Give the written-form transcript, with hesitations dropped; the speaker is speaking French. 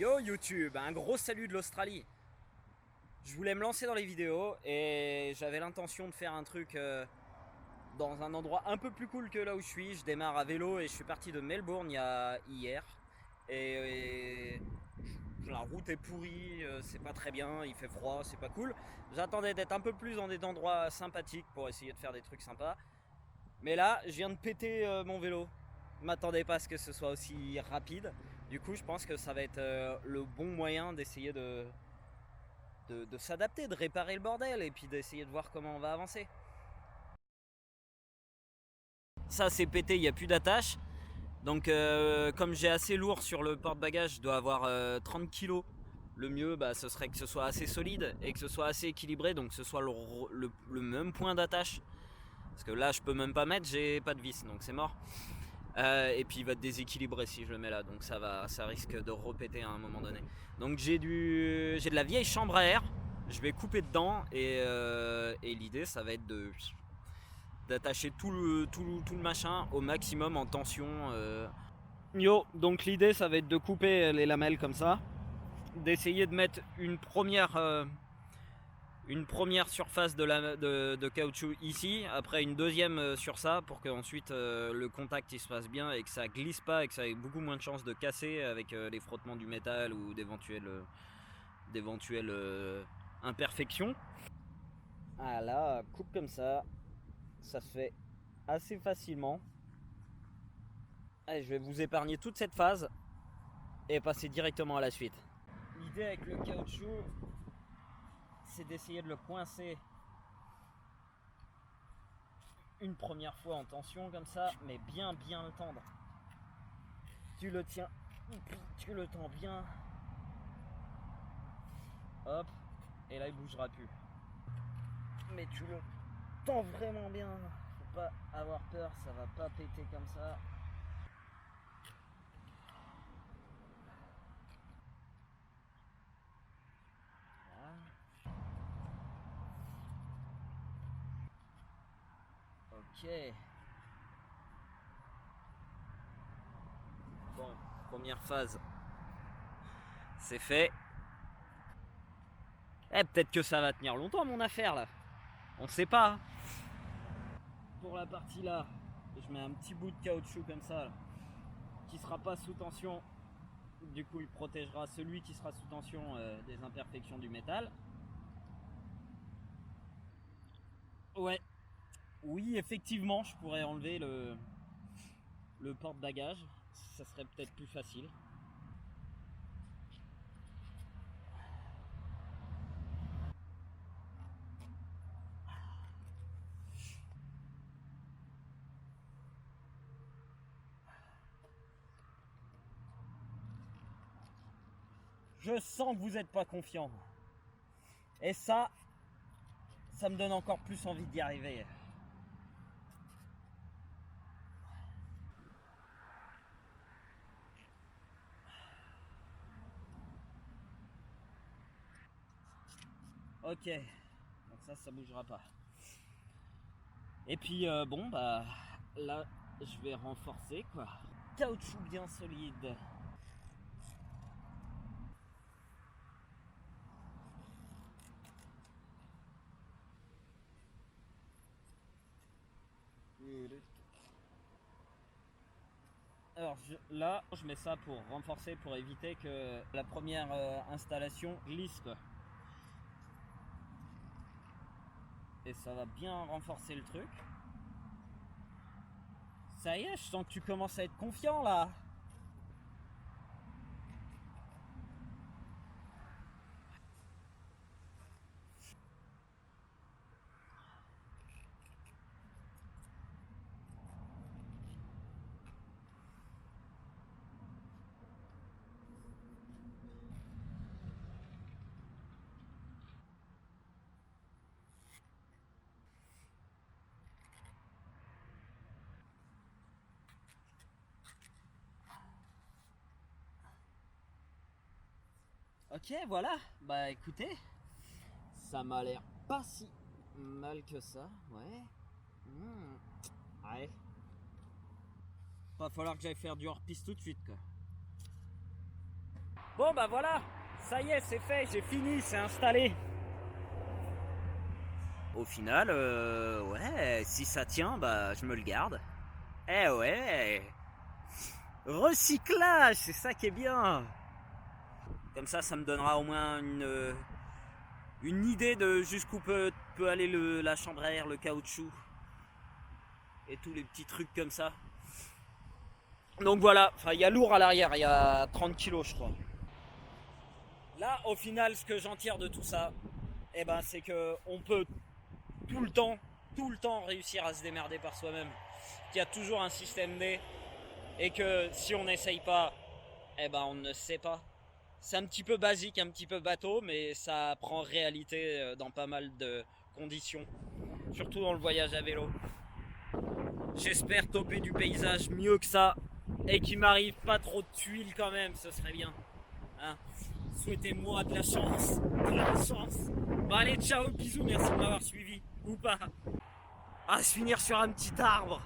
Yo YouTube, un gros salut de l'Australie. Je voulais me lancer dans les vidéos et j'avais l'intention de faire un truc dans un endroit un peu plus cool que là où je suis. Je démarre à vélo et je suis parti de Melbourne hier. Et la route est pourrie, c'est pas très bien, il fait froid, c'est pas cool. J'attendais d'être un peu plus dans des endroits sympathiques pour essayer de faire des trucs sympas. Mais là, je viens de péter mon vélo. Je m'attendais pas à ce que ce soit aussi rapide. Du coup, je pense que ça va être le bon moyen d'essayer de s'adapter, de réparer le bordel et puis d'essayer de voir comment on va avancer. Ça, c'est pété, il n'y a plus d'attache. Donc, comme j'ai assez lourd sur le porte-bagages, je dois avoir 30 kilos. Le mieux, ce serait que ce soit assez solide et que ce soit assez équilibré, donc que ce soit le même point d'attache. Parce que là, je peux même pas mettre, j'ai pas de vis, donc c'est mort. Et puis il va te déséquilibrer si je le mets là, donc ça risque de repéter à un moment donné. Donc j'ai de la vieille chambre à air, je vais couper dedans et l'idée ça va être d'attacher tout le machin au maximum en tension. Yo, donc l'idée ça va être de couper les lamelles comme ça, d'essayer de mettre une première surface de caoutchouc ici, après une deuxième sur ça pour qu'ensuite le contact il se passe bien et que ça glisse pas et que ça ait beaucoup moins de chances de casser avec les frottements du métal ou d'éventuelles imperfections. Ah là, coupe comme ça se fait assez facilement. Allez, je vais vous épargner toute cette phase et passer directement à la suite. L'idée avec le caoutchouc, c'est d'essayer de le coincer une première fois en tension comme ça, mais bien le tendre. Tu le tiens, tu le tends bien. Hop, et là il bougera plus. Mais tu le tends vraiment bien. Faut pas avoir peur, ça va pas péter comme ça. Voilà. Ok. Bon, première phase, c'est fait. Eh, peut-être que ça va tenir longtemps mon affaire là. On sait pas. Pour la partie là, je mets un petit bout de caoutchouc comme ça, là, qui sera pas sous tension. Du coup, il protégera celui qui sera sous tension des imperfections du métal. Ouais. Oui, effectivement, je pourrais enlever le porte-bagages. Ça serait peut-être plus facile. Je sens que vous n'êtes pas confiant. Et ça me donne encore plus envie d'y arriver. Ok, donc ça bougera pas. Et puis bon là je vais renforcer quoi. Caoutchouc bien solide. Alors là je mets ça pour renforcer, pour éviter que la première installation glisse quoi. Et ça va bien renforcer le truc. Ça y est, je sens que tu commences à être confiant là. Ok, voilà. Bah écoutez, ça m'a l'air pas si mal que ça, ouais. Ouais. Va falloir que j'aille faire du hors-piste tout de suite quoi. Bon bah voilà, ça y est, c'est fait, j'ai fini, c'est installé. Au final, ouais, si ça tient, bah je me le garde. Eh ouais, recyclage, c'est ça qui est bien. Comme ça me donnera au moins une idée de jusqu'où peut aller la chambre à air, le caoutchouc et tous les petits trucs comme ça. Donc voilà, il y a lourd à l'arrière, il y a 30 kilos je crois. Là au final ce que j'en tire de tout ça, eh ben, c'est que on peut tout le temps réussir à se démerder par soi-même. Qu'il y a toujours un système D et que si on n'essaye pas, eh ben on ne sait pas. C'est un petit peu basique, un petit peu bateau, mais ça prend réalité dans pas mal de conditions. Surtout dans le voyage à vélo. J'espère toper du paysage mieux que ça et qu'il m'arrive pas trop de tuiles quand même, ce serait bien. Hein, souhaitez-moi de la chance, de la chance. Bon allez, ciao, bisous, merci de m'avoir suivi. Ou pas. À se finir sur un petit arbre.